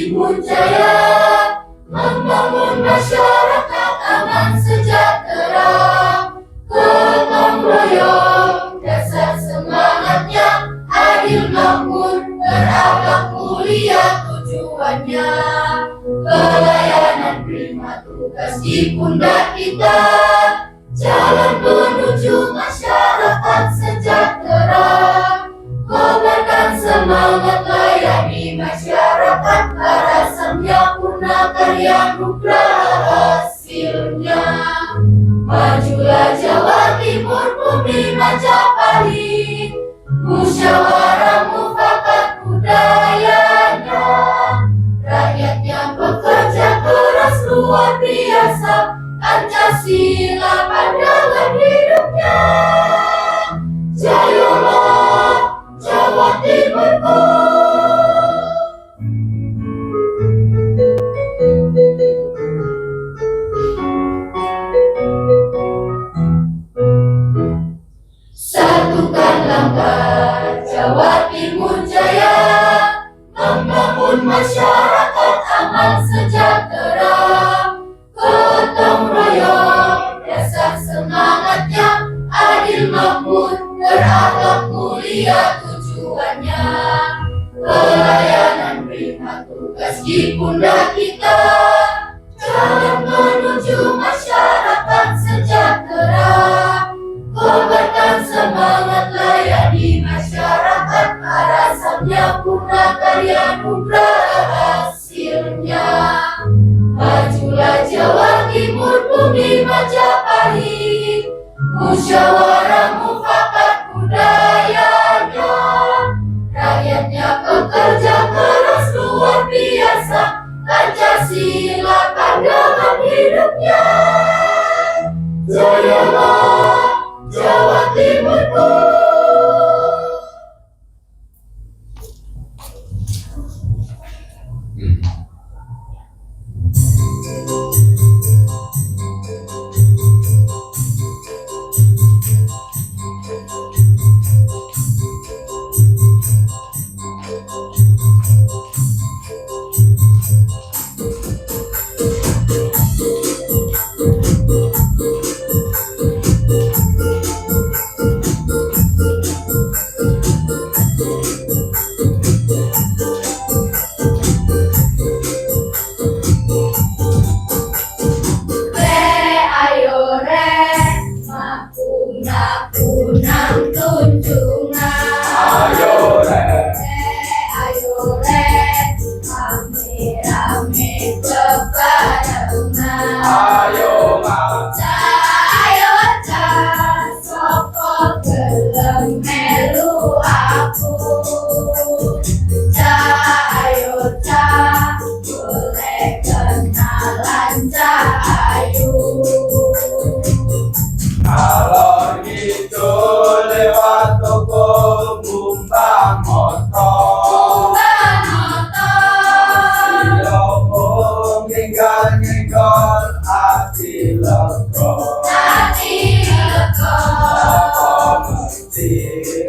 Timun Jaya, membangun masyarakat aman sejahtera, gotong royong dasar semangatnya, adil makmur berakhlak mulia tujuannya, pelayanan prima tugas di pundak kita, jalan menuju masyarakat sejahtera, kobarkan semangat layani masyarakat, para sempurna karya nugraha hasilnya. Majulah Jawa Timur, bumi Majapahit, musyawarah mufakat budayanya, rakyatnya bekerja keras luar biasa, Pancasila pandangan hidupnya. Jayalah Jawa Timurku. Satukan langkah Jawa Timur Jaya, membangun masyarakat aman sejahtera, gotong royong dasar semangatnya, adil makmur berakhlak mulia tujuannya, pelayanan prima tugas di pundak kita, jalan menuju masyarakat sejahtera, kobarkan semangat layani masyarakat, para sempurna karya nugraha hasilnya. Majulah Jawa Timur, bumi Majapahit, musyawarah mufakat budayanya, rakyatnya bekerja keras luar biasa, Pancasila pandangan hidupnya. Jayalah Jawa Timurku.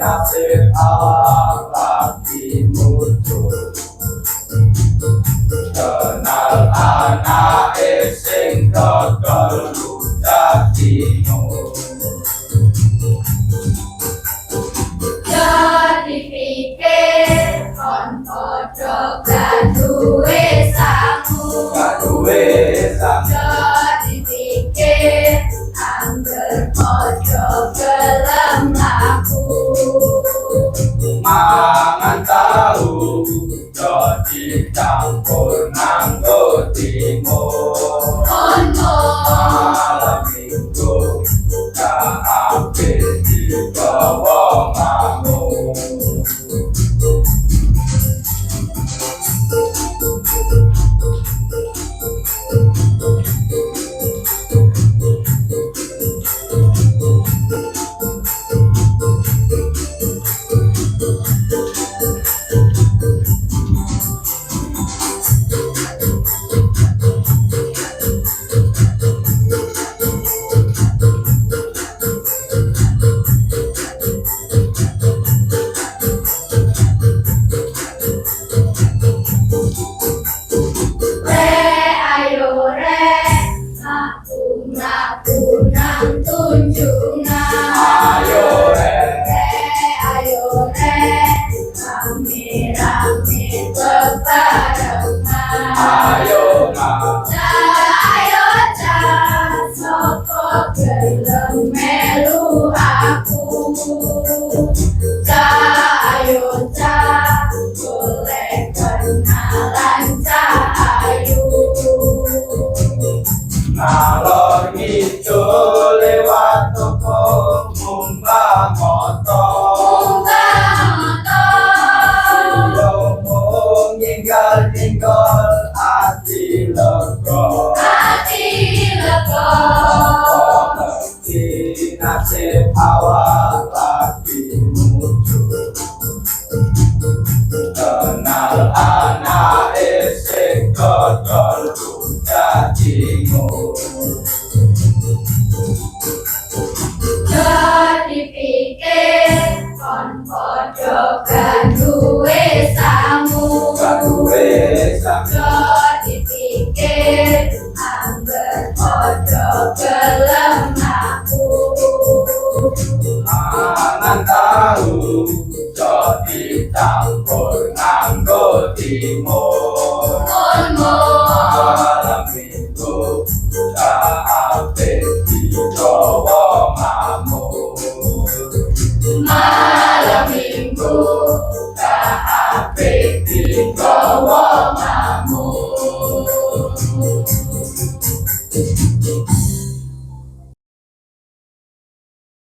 Nasib Allah dimuncul, kenal anak sing dodol rujak dino. Jadi pikir kon podo gak duwe sangu, jadi pikir angger podo gelem aku, mangan tahu jadi campur nganggo timur. Malam minggu gak ambil dibawa kamu. amit bebareng ayo ngah ayo cah soko gelem melu aku cah ayo cah boleh kenalan cah ayu ngalor ngidul lewat toko munggah motor Ngomong ninggal hati lega ngerti nasib awak lagi muncul kenal anak esek dodol jadi jadi pikir kon podo gak duwe samu jadi pikir angger podo gelem aku Mangan tahu jadi campur nganggo timur malam minggu kape dibawa mamur malam minggu kape dibawa mamur